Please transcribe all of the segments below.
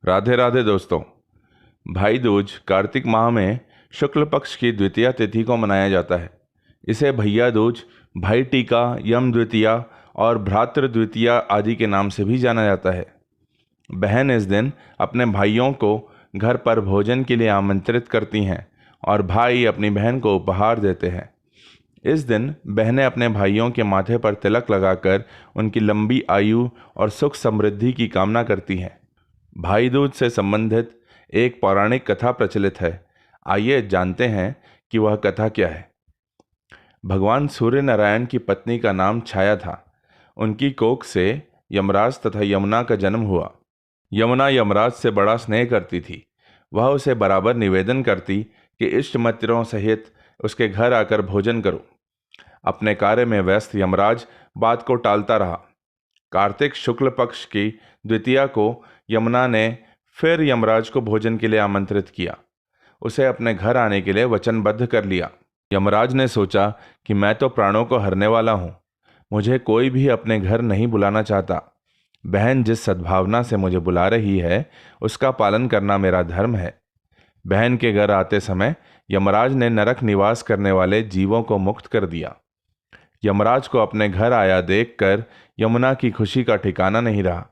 राधे राधे दोस्तों। भाई दूज कार्तिक माह में शुक्ल पक्ष की द्वितीया तिथि को मनाया जाता है। इसे भैया दूज, भाई टीका, यम द्वितीया और भ्रातृ द्वितीया आदि के नाम से भी जाना जाता है। बहन इस दिन अपने भाइयों को घर पर भोजन के लिए आमंत्रित करती हैं और भाई अपनी बहन को उपहार देते हैं। इस दिन बहनें अपने भाइयों के माथे पर तिलक लगाकर उनकी लंबी आयु और सुख समृद्धि की कामना करती हैं। भाई दूज से संबंधित एक पौराणिक कथा प्रचलित है। आइए जानते हैं कि वह कथा क्या है। भगवान सूर्य नारायण की पत्नी का नाम छाया था। उनकी कोख से यमराज तथा यमुना का जन्म हुआ। यमुना यमराज से बड़ा स्नेह करती थी। वह उसे बराबर निवेदन करती कि इष्ट मित्रों सहित उसके घर आकर भोजन करो। अपने कार्य में व्यस्त यमराज बात को टालता रहा। कार्तिक शुक्ल पक्ष की द्वितीया को यमुना ने फिर यमराज को भोजन के लिए आमंत्रित किया। उसे अपने घर आने के लिए वचनबद्ध कर लिया। यमराज ने सोचा कि मैं तो प्राणों को हरने वाला हूँ, मुझे कोई भी अपने घर नहीं बुलाना चाहता। बहन जिस सद्भावना से मुझे बुला रही है उसका पालन करना मेरा धर्म है। बहन के घर आते समय यमराज ने नरक निवास करने वाले जीवों को मुक्त कर दिया। यमराज को अपने घर आया देखकर यमुना की खुशी का ठिकाना नहीं रहा।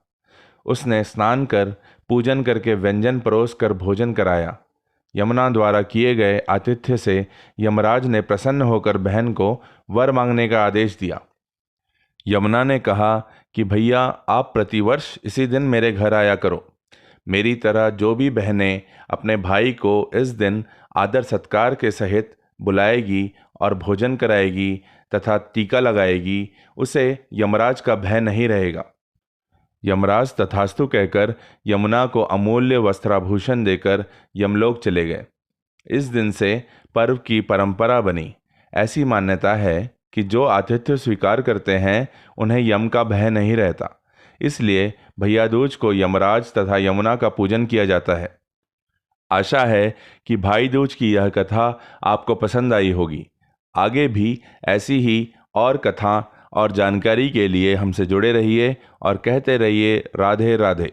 उसने स्नान कर पूजन करके व्यंजन परोस कर भोजन कराया। यमुना द्वारा किए गए आतिथ्य से यमराज ने प्रसन्न होकर बहन को वर मांगने का आदेश दिया। यमुना ने कहा कि भैया, आप प्रतिवर्ष इसी दिन मेरे घर आया करो। मेरी तरह जो भी बहनें अपने भाई को इस दिन आदर सत्कार के सहित बुलाएगी और भोजन कराएगी तथा टीका लगाएगी, उसे यमराज का भय नहीं रहेगा। यमराज तथास्तु कहकर यमुना को अमूल्य वस्त्राभूषण देकर यमलोक चले गए। इस दिन से पर्व की परंपरा बनी। ऐसी मान्यता है कि जो आतिथ्य स्वीकार करते हैं उन्हें यम का भय नहीं रहता। इसलिए भैया दूज को यमराज तथा यमुना का पूजन किया जाता है। आशा है कि भाई दूज की यह कथा आपको पसंद आई होगी। आगे भी ऐसी ही और कथा और जानकारी के लिए हमसे जुड़े रहिए और कहते रहिए राधे राधे।